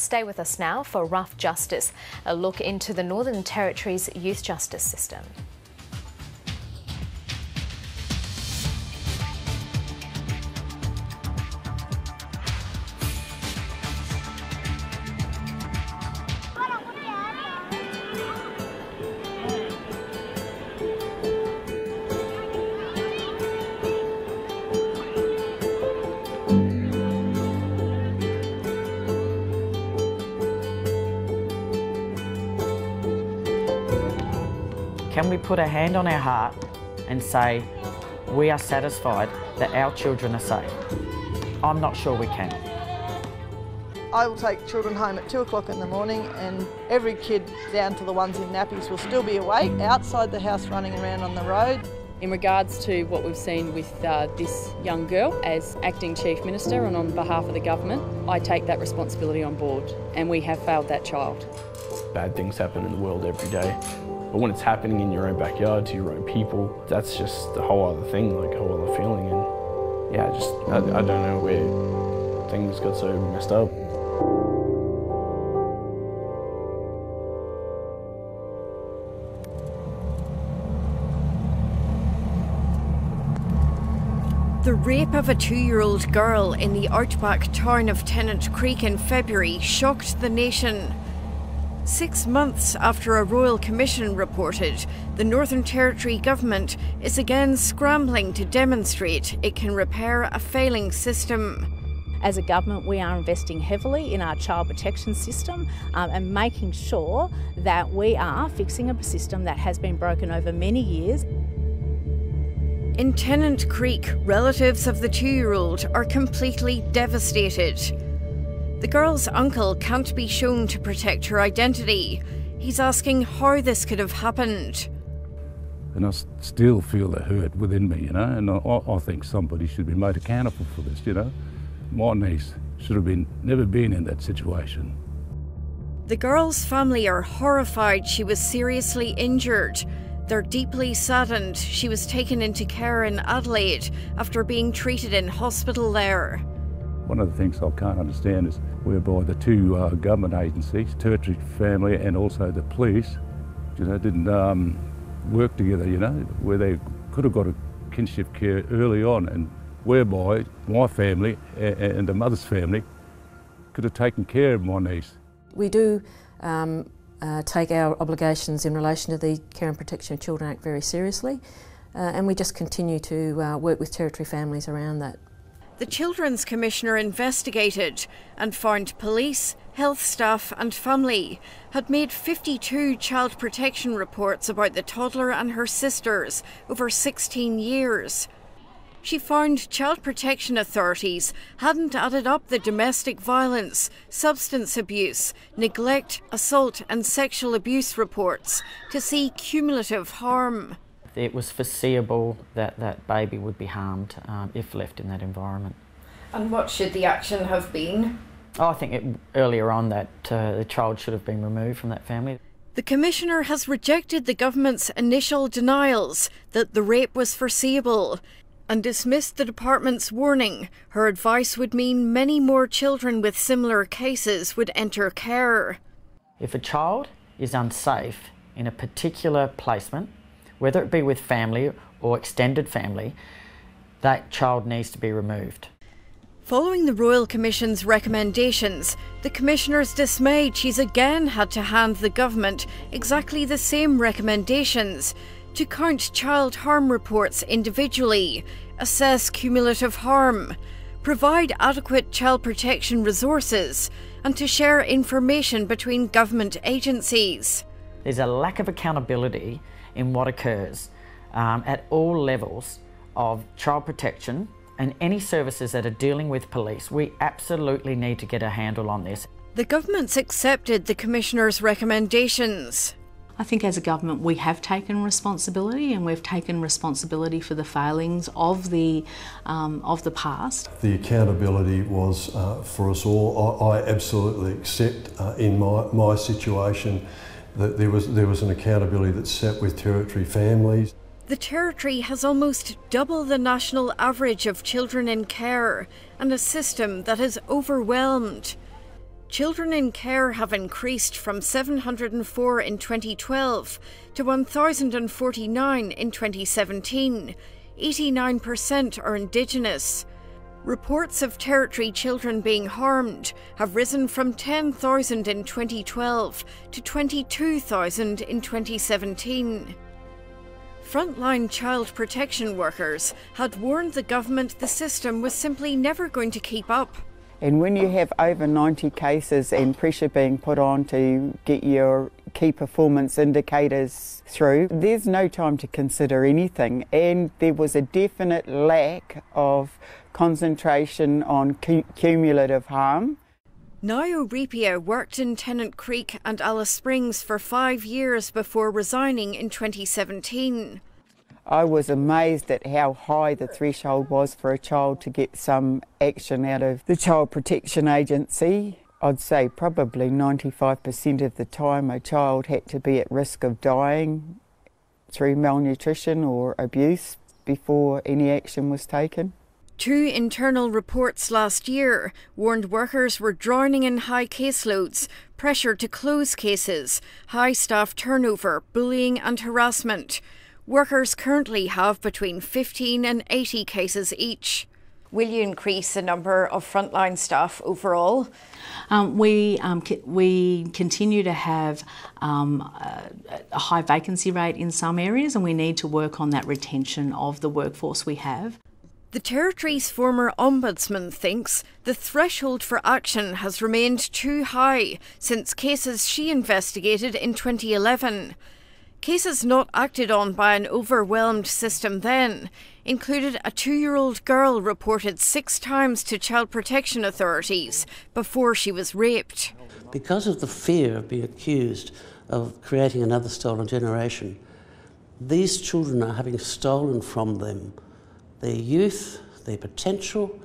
Stay with us now for Rough Justice, a look into the Northern Territory's youth justice system. Can we put a hand on our heart and say, we are satisfied that our children are safe? I'm not sure we can. I will take children home at 2 o'clock in the morning, and every kid, down to the ones in nappies, will still be awake outside the house running around on the road. In regards to what we've seen with this young girl, as Acting Chief Minister and on behalf of the government, I take that responsibility on board, and we have failed that child. Bad things happen in the world every day. But when it's happening in your own backyard to your own people, that's just a whole other thing, like a whole other feeling. And yeah, I don't know where things got so messed up. The rape of a 2-year-old girl in the outback town of Tennant Creek in February shocked the nation. 6 months after a Royal Commission reported, the Northern Territory government is again scrambling to demonstrate it can repair a failing system. As a government, we are investing heavily in our child protection system and making sure that we are fixing a system that has been broken over many years. In Tennant Creek, relatives of the 2-year-old are completely devastated. The girl's uncle can't be shown to protect her identity. He's asking how this could have happened. And I still feel the hurt within me, you know, and I think somebody should be made accountable for this, you know. My niece should have never been in that situation. The girl's family are horrified she was seriously injured. They're deeply saddened she was taken into care in Adelaide after being treated in hospital there. One of the things I can't understand is whereby the two government agencies, Territory Family and also the police, you know, didn't work together, you know, where they could have got a kinship care early on, and whereby my family and the mother's family could have taken care of my niece. We do take our obligations in relation to the Care and Protection of Children Act very seriously, and we just continue to work with Territory families around that. The Children's Commissioner investigated and found police, health staff and family had made 52 child protection reports about the toddler and her sisters over 16 years. She found child protection authorities hadn't added up the domestic violence, substance abuse, neglect, assault and sexual abuse reports to see cumulative harm. It was foreseeable that that baby would be harmed if left in that environment. And what should the action have been? I think earlier on that the child should have been removed from that family. The Commissioner has rejected the government's initial denials that the rape was foreseeable and dismissed the department's warning her advice would mean many more children with similar cases would enter care. If a child is unsafe in a particular placement, whether it be with family or extended family, that child needs to be removed. Following the Royal Commission's recommendations, the Commissioner's dismayed she's again had to hand the government exactly the same recommendations to count child harm reports individually, assess cumulative harm, provide adequate child protection resources, and to share information between government agencies. There's a lack of accountability in what occurs at all levels of child protection and any services that are dealing with police. We absolutely need to get a handle on this. The government's accepted the Commissioner's recommendations. I think as a government we have taken responsibility, and we've taken responsibility for the failings of the past. The accountability was for us all. I absolutely accept in my situation that there was an accountability that sat with Territory families. The Territory has almost double the national average of children in care and a system that is overwhelmed. Children in care have increased from 704 in 2012 to 1,049 in 2017. 89% are Indigenous. Reports of Territory children being harmed have risen from 10,000 in 2012 to 22,000 in 2017. Frontline child protection workers had warned the government the system was simply never going to keep up. And when you have over 90 cases and pressure being put on to get your key performance indicators through, there's no time to consider anything. And there was a definite lack of concentration on cumulative harm. Nayo Repia worked in Tennant Creek and Alice Springs for 5 years before resigning in 2017. I was amazed at how high the threshold was for a child to get some action out of the Child Protection Agency. I'd say probably 95% of the time a child had to be at risk of dying through malnutrition or abuse before any action was taken. 2 internal reports last year warned workers were drowning in high caseloads, pressure to close cases, high staff turnover, bullying and harassment. Workers currently have between 15 and 80 cases each. Will you increase the number of frontline staff overall? We continue to have a high vacancy rate in some areas, and we need to work on that retention of the workforce we have. The Territory's former Ombudsman thinks the threshold for action has remained too high since cases she investigated in 2011. Cases not acted on by an overwhelmed system then included a 2-year-old girl reported 6 times to child protection authorities before she was raped. Because of the fear of being accused of creating another stolen generation, these children are having stolen from them their youth, their potential,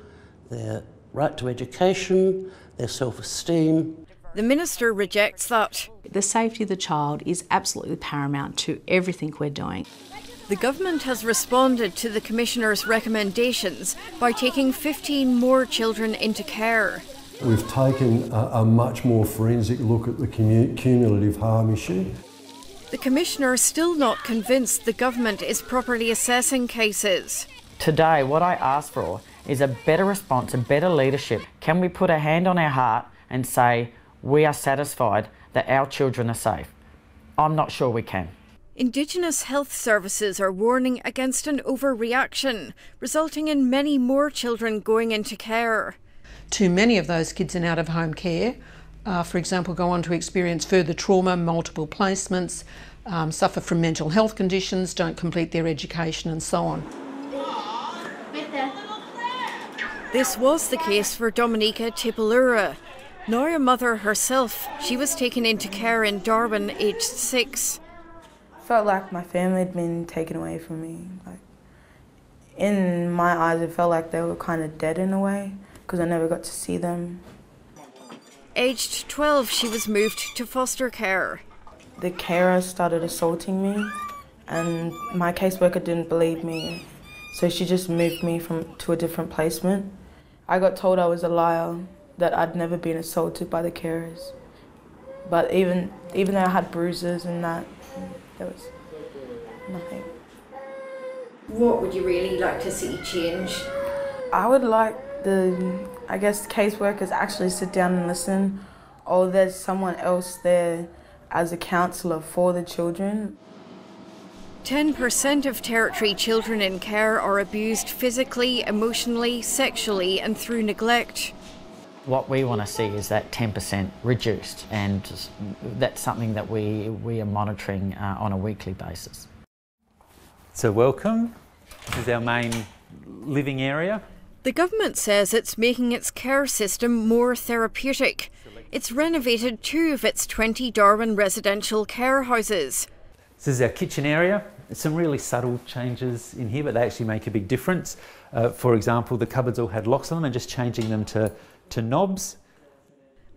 their right to education, their self-esteem. The Minister rejects that. The safety of the child is absolutely paramount to everything we're doing. The government has responded to the Commissioner's recommendations by taking 15 more children into care. We've taken a much more forensic look at the cumulative harm issue. The Commissioner is still not convinced the government is properly assessing cases. Today, what I ask for is a better response, a better leadership. Can we put a hand on our heart and say, we are satisfied that our children are safe? I'm not sure we can. Indigenous health services are warning against an overreaction, resulting in many more children going into care. Too many of those kids in out-of-home care, for example, go on to experience further trauma, multiple placements, suffer from mental health conditions, don't complete their education and so on. This was the case for Dominica Tipalura. Now a mother herself, she was taken into care in Darwin, aged 6. Felt like my family had been taken away from me. In my eyes, it felt like they were kind of dead in a way, because I never got to see them. Aged 12, she was moved to foster care. The carer started assaulting me, and my caseworker didn't believe me, so she just moved me to a different placement. I got told I was a liar, that I'd never been assaulted by the carers. But even though I had bruises and that, there was nothing. What would you really like to see change? I would like the caseworkers actually sit down and listen, or there's someone else there as a counsellor for the children. 10% of Territory children in care are abused physically, emotionally, sexually and through neglect. What we want to see is that 10% reduced, and that's something that we are monitoring on a weekly basis. So welcome. This is our main living area. The government says it's making its care system more therapeutic. It's renovated 2 of its 20 Darwin residential care houses. This is our kitchen area. Some really subtle changes in here, but they actually make a big difference. For example, the cupboards all had locks on them, and just changing them to knobs.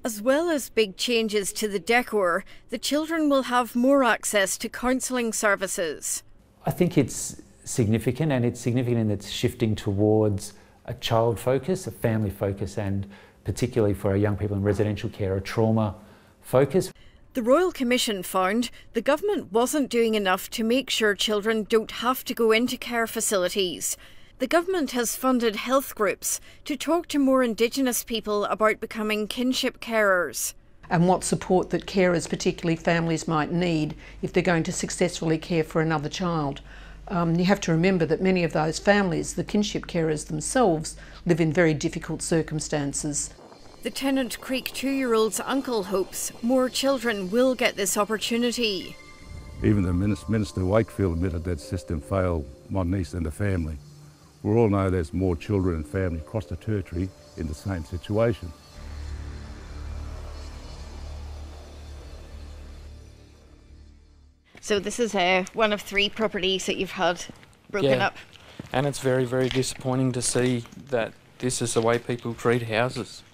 As well as big changes to the decor, the children will have more access to counselling services. I think it's significant, and it's significant in that it's shifting towards a child focus, a family focus, and particularly for our young people in residential care, are trauma focused. The Royal Commission found the government wasn't doing enough to make sure children don't have to go into care facilities. The government has funded health groups to talk to more Indigenous people about becoming kinship carers. And what support that carers, particularly families, might need if they're going to successfully care for another child. You have to remember that many of those families, the kinship carers themselves, live in very difficult circumstances. The Tennant Creek 2-year-old's uncle hopes more children will get this opportunity. Even the Minister Wakefield admitted that system failed my niece and the family. We all know there's more children and families across the territory in the same situation. So this is one of 3 properties that you've had broken up. And it's very, very disappointing to see that this is the way people treat houses.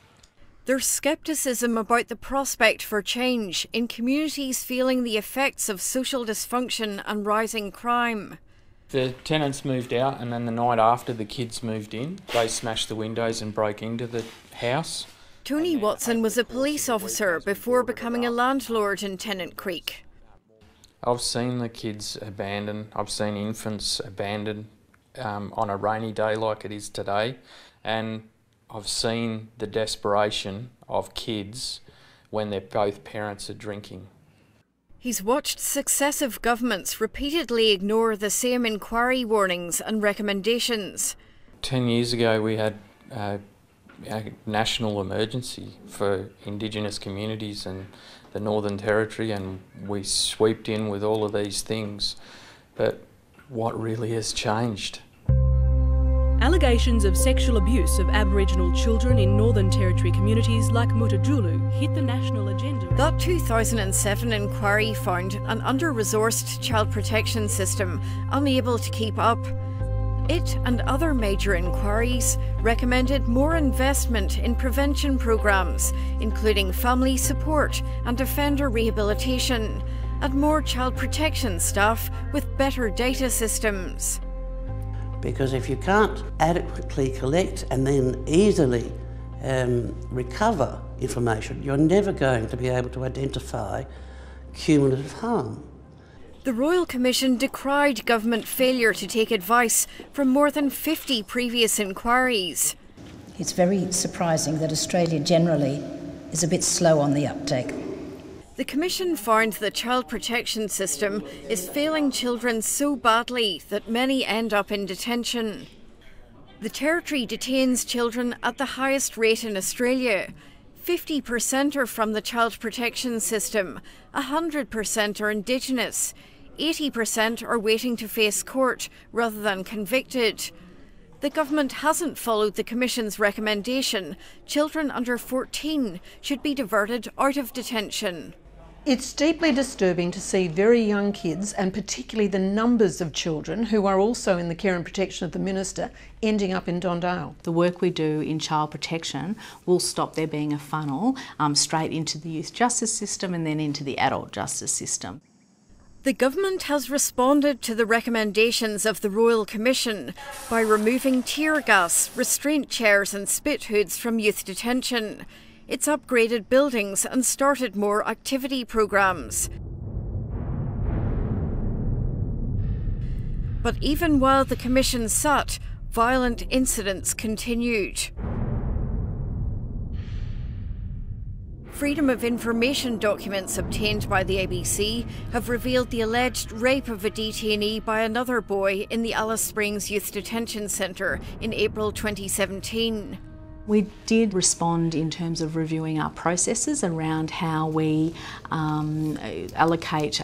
There's scepticism about the prospect for change in communities feeling the effects of social dysfunction and rising crime. The tenants moved out, and then the night after the kids moved in, they smashed the windows and broke into the house. Tony Watson was a police officer before becoming a landlord in Tennant Creek. I've seen the kids abandoned, I've seen infants abandoned on a rainy day like it is today, and I've seen the desperation of kids when both parents are drinking. He's watched successive governments repeatedly ignore the same inquiry warnings and recommendations. 10 years ago we had a national emergency for Indigenous communities and the Northern Territory, and we swept in with all of these things. But what really has changed? Allegations of sexual abuse of Aboriginal children in Northern Territory communities like Mutijulu hit the national agenda. That 2007 inquiry found an under-resourced child protection system unable to keep up. It and other major inquiries recommended more investment in prevention programmes, including family support and offender rehabilitation, and more child protection staff with better data systems. Because if you can't adequately collect and then easily recover information, you're never going to be able to identify cumulative harm. The Royal Commission decried government failure to take advice from more than 50 previous inquiries. It's very surprising that Australia generally is a bit slow on the uptake. The Commission found the child protection system is failing children so badly that many end up in detention. The Territory detains children at the highest rate in Australia. 50% are from the child protection system, 100% are Indigenous, 80% are waiting to face court rather than convicted. The government hasn't followed the Commission's recommendation. Children under 14 should be diverted out of detention. It's deeply disturbing to see very young kids, and particularly the numbers of children who are also in the care and protection of the Minister, ending up in Don Dale. The work we do in child protection will stop there being a funnel straight into the youth justice system and then into the adult justice system. The government has responded to the recommendations of the Royal Commission by removing tear gas, restraint chairs and spit hoods from youth detention. It's upgraded buildings and started more activity programmes. But even while the Commission sat, violent incidents continued. Freedom of Information documents obtained by the ABC have revealed the alleged rape of a detainee by another boy in the Alice Springs Youth Detention Centre in April 2017. We did respond in terms of reviewing our processes around how we allocate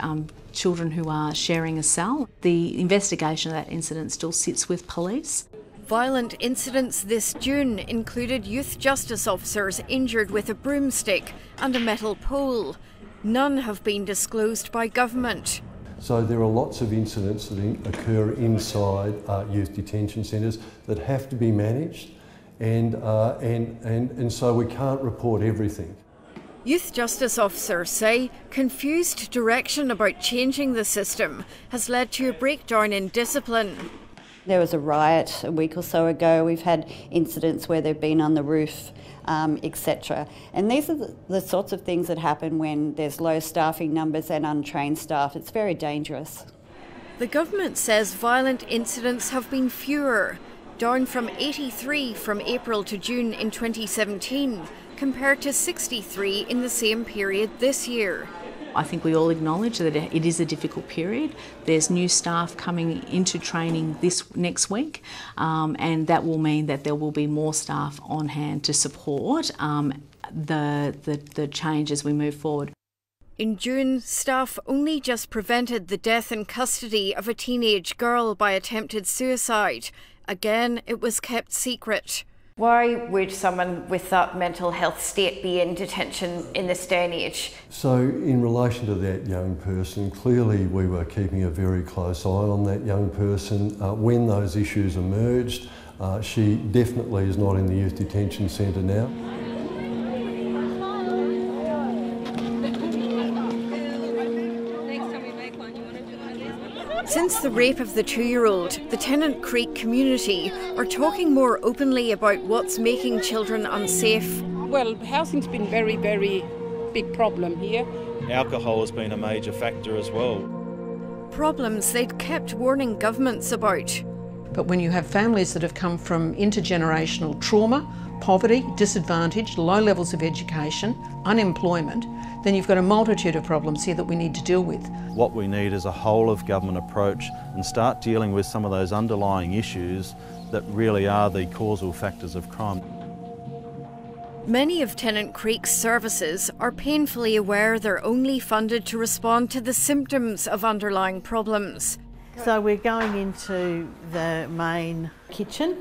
children who are sharing a cell. The investigation of that incident still sits with police. Violent incidents this June included youth justice officers injured with a broomstick and a metal pole. None have been disclosed by government. So there are lots of incidents that occur inside youth detention centres that have to be managed. And so we can't report everything. Youth justice officers say confused direction about changing the system has led to a breakdown in discipline. There was a riot a week or so ago. We've had incidents where they've been on the roof, etc. And these are the sorts of things that happen when there's low staffing numbers and untrained staff. It's very dangerous. The government says violent incidents have been fewer, down from 83 from April to June in 2017, compared to 63 in the same period this year. I think we all acknowledge that it is a difficult period. There's new staff coming into training this next week, and that will mean that there will be more staff on hand to support the change as we move forward. In June, staff only just prevented the death in custody of a teenage girl by attempted suicide. Again, it was kept secret. Why would someone with that mental health state be in detention in this day and age? So in relation to that young person, clearly we were keeping a very close eye on that young person. When those issues emerged, she definitely is not in the youth detention centre now. Since the rape of the 2-year-old, the Tennant Creek community are talking more openly about what's making children unsafe. Well, housing's been very, very big problem here. Alcohol has been a major factor as well. Problems they'd kept warning governments about. But when you have families that have come from intergenerational trauma, poverty, disadvantage, low levels of education, unemployment, then you've got a multitude of problems here that we need to deal with. What we need is a whole of government approach and start dealing with some of those underlying issues that really are the causal factors of crime. Many of Tennant Creek's services are painfully aware they're only funded to respond to the symptoms of underlying problems. So we're going into the main kitchen.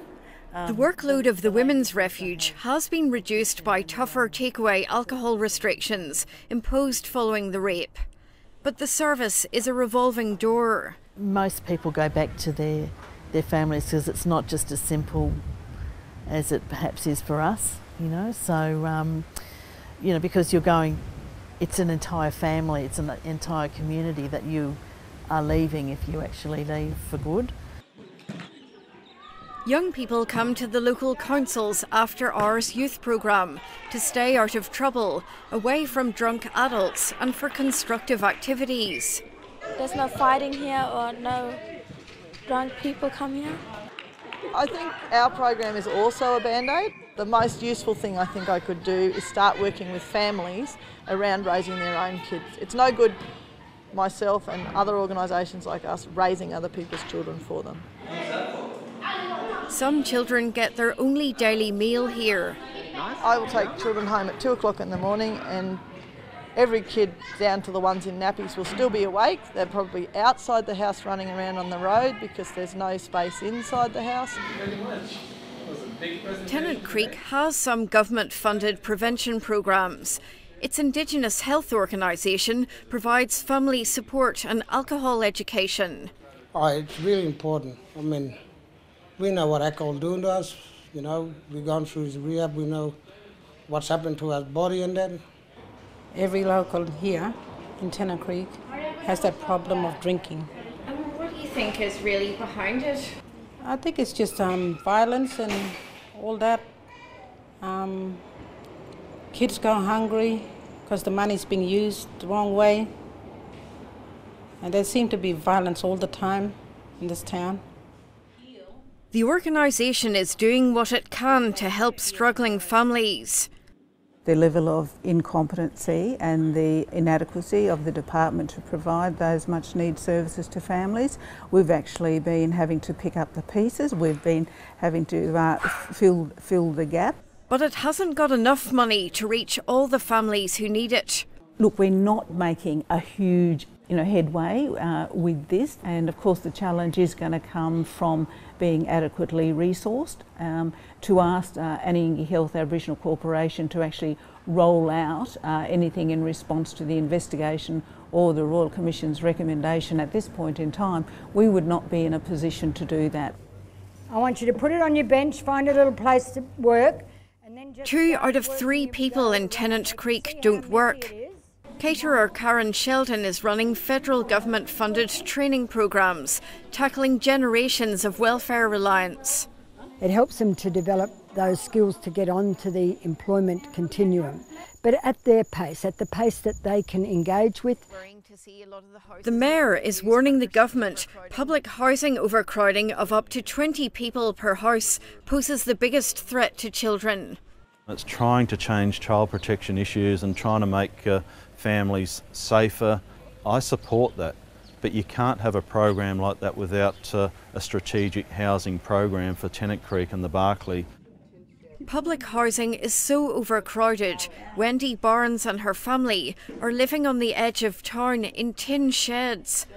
The workload of the Women's Refuge has been reduced by tougher takeaway alcohol restrictions imposed following the rape. But the service is a revolving door. Most people go back to their families because it's not just as simple as it perhaps is for us, you know. So, you know, because you're going, it's an entire family, it's an entire community that you are leaving if you actually leave for good. Young people come to the local council's after-hours youth programme to stay out of trouble, away from drunk adults and for constructive activities. There's no fighting here or no drunk people come here. I think our program is also a band-aid. The most useful thing I think I could do is start working with families around raising their own kids. It's no good myself and other organisations like us raising other people's children for them. Some children get their only daily meal here. I will take children home at 2 o'clock in the morning, and every kid down to the ones in nappies will still be awake. They're probably outside the house running around on the road because there's no space inside the house. Tennant Creek has some government-funded prevention programs. Its Indigenous health organisation provides family support and alcohol education. Oh, it's really important. I mean, we know what alcohol is doing to us, you know, we've gone through his rehab, we know what's happened to our body and that. Every local here in Tennant Creek has that problem of drinking. And what do you think is really behind it? I think it's just violence and all that. Kids go hungry because the money's being used the wrong way. And there seems to be violence all the time in this town. The organisation is doing what it can to help struggling families. The level of incompetency and the inadequacy of the department to provide those much needed services to families. We've actually been having to pick up the pieces. We've been having to fill the gap. But it hasn't got enough money to reach all the families who need it. Look, we're not making a huge headway with this, and of course the challenge is going to come from being adequately resourced, to ask Anningie Health Aboriginal Corporation to actually roll out anything in response to the investigation or the Royal Commission's recommendation at this point in time. We would not be in a position to do that. I want you to put it on your bench, find a little place to work. And then just 2 out of 3 people in Tennant Creek don't work. Caterer Karen Sheldon is running federal government-funded training programmes, tackling generations of welfare reliance. It helps them to develop those skills to get onto the employment continuum, but at their pace, at the pace that they can engage with. The Mayor is warning the government public housing overcrowding of up to 20 people per house poses the biggest threat to children. It's trying to change child protection issues and trying to make families safer. I support that, but you can't have a program like that without a strategic housing program for Tennant Creek and the Barkly. Public housing is so overcrowded, Wendy Barnes and her family are living on the edge of town in tin sheds.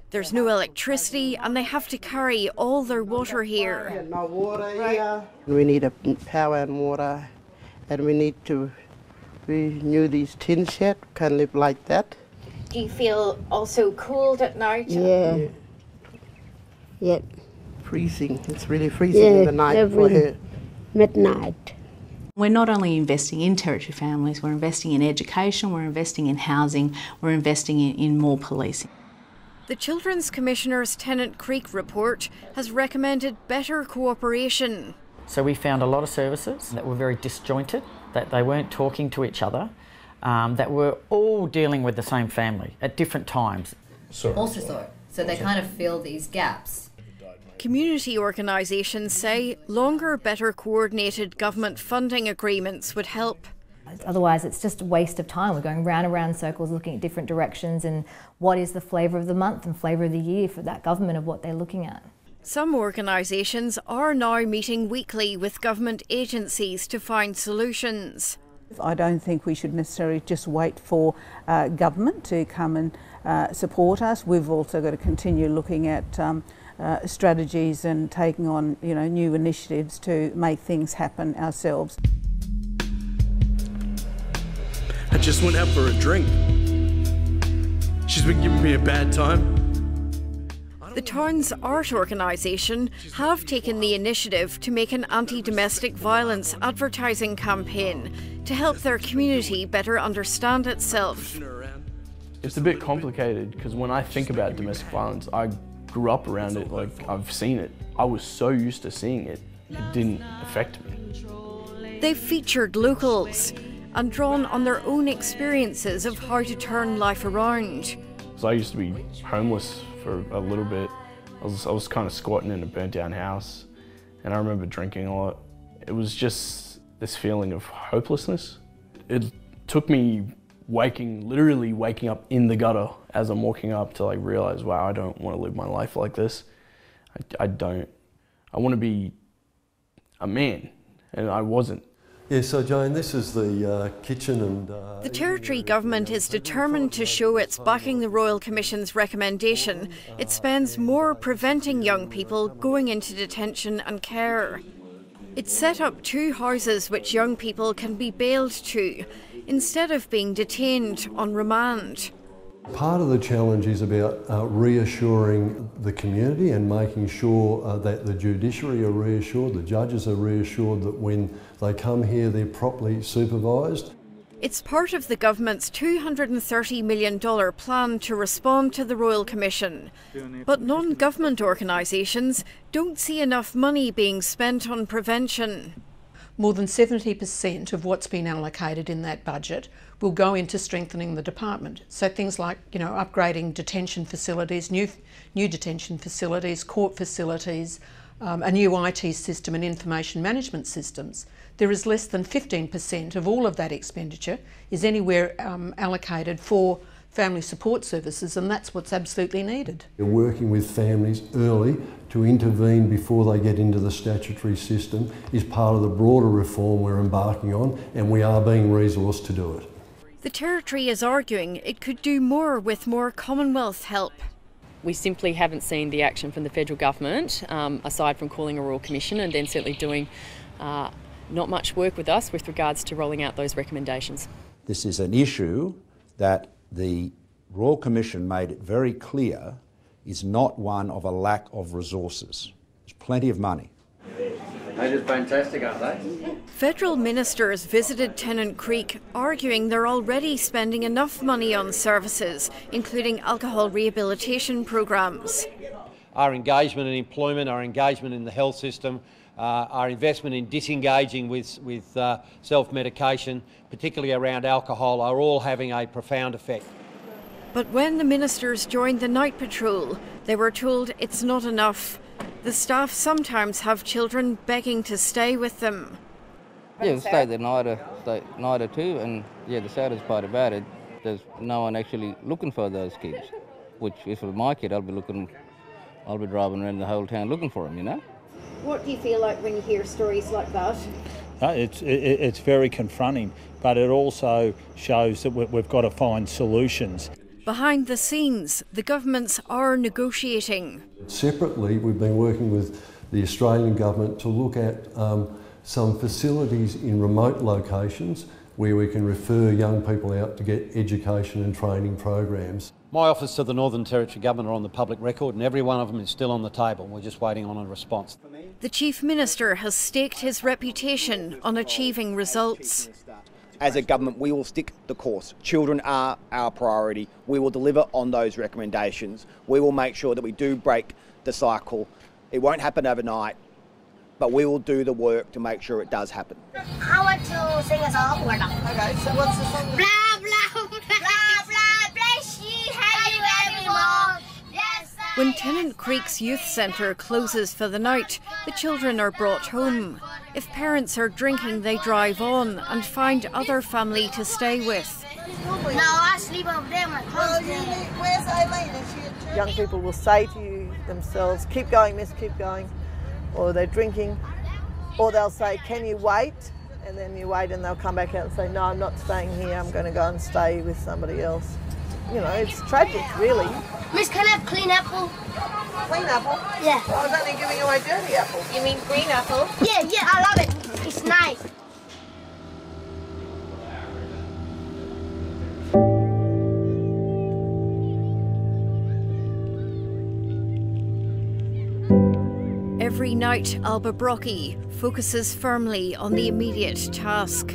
There's no electricity and they have to carry all their water here. No water here. We need a power and water, and we need to renew these tin sheds. Can't live like that. Do you feel also cold at night? Yeah. Yeah. Freezing. It's really freezing in the night for her. Midnight. We're not only investing in Territory families, we're investing in education, we're investing in housing, we're investing in more policing. The Children's Commissioner's Tennant Creek report has recommended better cooperation. So we found a lot of services that were very disjointed, that they weren't talking to each other, that were all dealing with the same family at different times. So they kind of fill these gaps. Community organisations say longer, better coordinated government funding agreements would help. Otherwise it's just a waste of time. We're going round and round in circles looking at different directions and what is the flavour of the month and flavour of the year for that government of what they're looking at. Some organisations are now meeting weekly with government agencies to find solutions. I don't think we should necessarily just wait for government to come and support us. We've also got to continue looking at strategies and taking on new initiatives to make things happen ourselves. I just went out for a drink. She's been giving me a bad time. The town's art organisation have taken the initiative to make an anti-domestic violence advertising campaign to help their community better understand itself. It's a bit complicated because when I think about domestic violence, I grew up around it, like I've seen it. I was so used to seeing it, it didn't affect me. They've featured locals and drawn on their own experiences of how to turn life around. So I used to be homeless for a little bit. I was kind of squatting in a burnt down house, and I remember drinking a lot. It was just this feeling of hopelessness. It took me literally waking up in the gutter as I'm walking up to realize, wow, I don't want to live my life like this. I don't. I want to be a man, and I wasn't. Yeah, so Jane, this is the kitchen and... The Territory Government is determined to show it's backing the Royal Commission's recommendation. It spends more preventing young people going into detention and care. It's set up 2 houses which young people can be bailed to, instead of being detained on remand. Part of the challenge is about reassuring the community and making sure that the judiciary are reassured, the judges are reassured that when they come here they're properly supervised. It's part of the government's $230 million plan to respond to the Royal Commission. But non-government organisations don't see enough money being spent on prevention. More than 70% of what's been allocated in that budget will go into strengthening the department. So things like, upgrading detention facilities, new detention facilities, court facilities, a new IT system and information management systems. There is less than 15% of all of that expenditure is anywhere allocated for family support services, and that's what's absolutely needed. We're working with families early to intervene before they get into the statutory system is part of the broader reform we're embarking on, and we are being resourced to do it. The Territory is arguing it could do more with more Commonwealth help. We simply haven't seen the action from the federal government, aside from calling a Royal Commission and then certainly doing not much work with us with regards to rolling out those recommendations. This is an issue that the Royal Commission made it very clear is not one of a lack of resources. There's plenty of money. They're just fantastic, aren't they? Federal ministers visited Tennant Creek, arguing they're already spending enough money on services, including alcohol rehabilitation programs. Our engagement in employment, our engagement in the health system, our investment in disengaging with self-medication, particularly around alcohol, are all having a profound effect. But when the ministers joined the night patrol, they were told it's not enough. The staff sometimes have children begging to stay with them. Yeah, we stayed the night or two, and yeah, the saddest part about it, there's no one actually looking for those kids. Which, if it was my kid, I'll be driving around the whole town looking for them, you know. What do you feel like when you hear stories like that? It's very confronting, but it also shows that we've got to find solutions. Behind the scenes, the governments are negotiating. Separately, we've been working with the Australian government to look at some facilities in remote locations where we can refer young people out to get education and training programs. My office to the Northern Territory Government are on the public record, and every one of them is still on the table. We're just waiting on a response. The Chief Minister has staked his reputation on achieving results. As a government, we will stick the course. Children are our priority. We will deliver on those recommendations. We will make sure that we do break the cycle. It won't happen overnight, but we will do the work to make sure it does happen. I want to sing a song. Okay, so what's the song? Blah, blah, blah, blah, bless you, have you evermore. Yes, When Tennant Creek's Youth Centre closes for the night, the children are brought home. If parents are drinking, they drive on and find other family to stay with. No, I sleep over there. Where's Aileen? Young people will say to you themselves, keep going, miss, keep going. Or they're drinking. Or they'll say, can you wait? And then you wait and they'll come back out and say, no, I'm not staying here, I'm going to go and stay with somebody else. You know, it's tragic, really. Miss, can I have clean apple? Clean apple? Yeah. I was only giving away dirty apple. You mean green apple? Yeah, I love it. It's nice. Every night, Alba Brockie focuses firmly on the immediate task.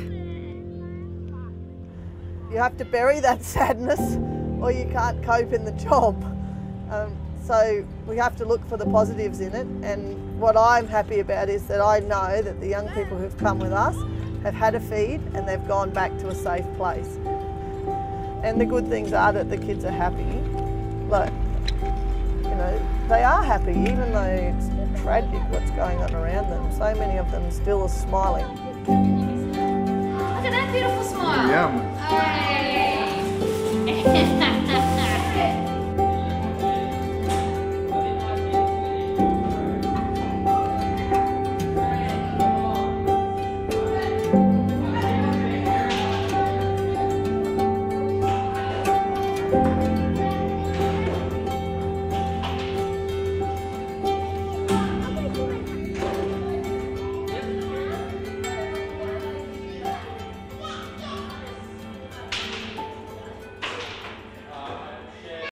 You have to bury that sadness or you can't cope in the job. So we have to look for the positives in it, and what I'm happy about is that I know that the young people who've come with us have had a feed and they've gone back to a safe place. And the good things are that the kids are happy. Look, you know, they are happy even though it's tragic what's going on around them. So many of them still are smiling. Look at that beautiful smile. Yum.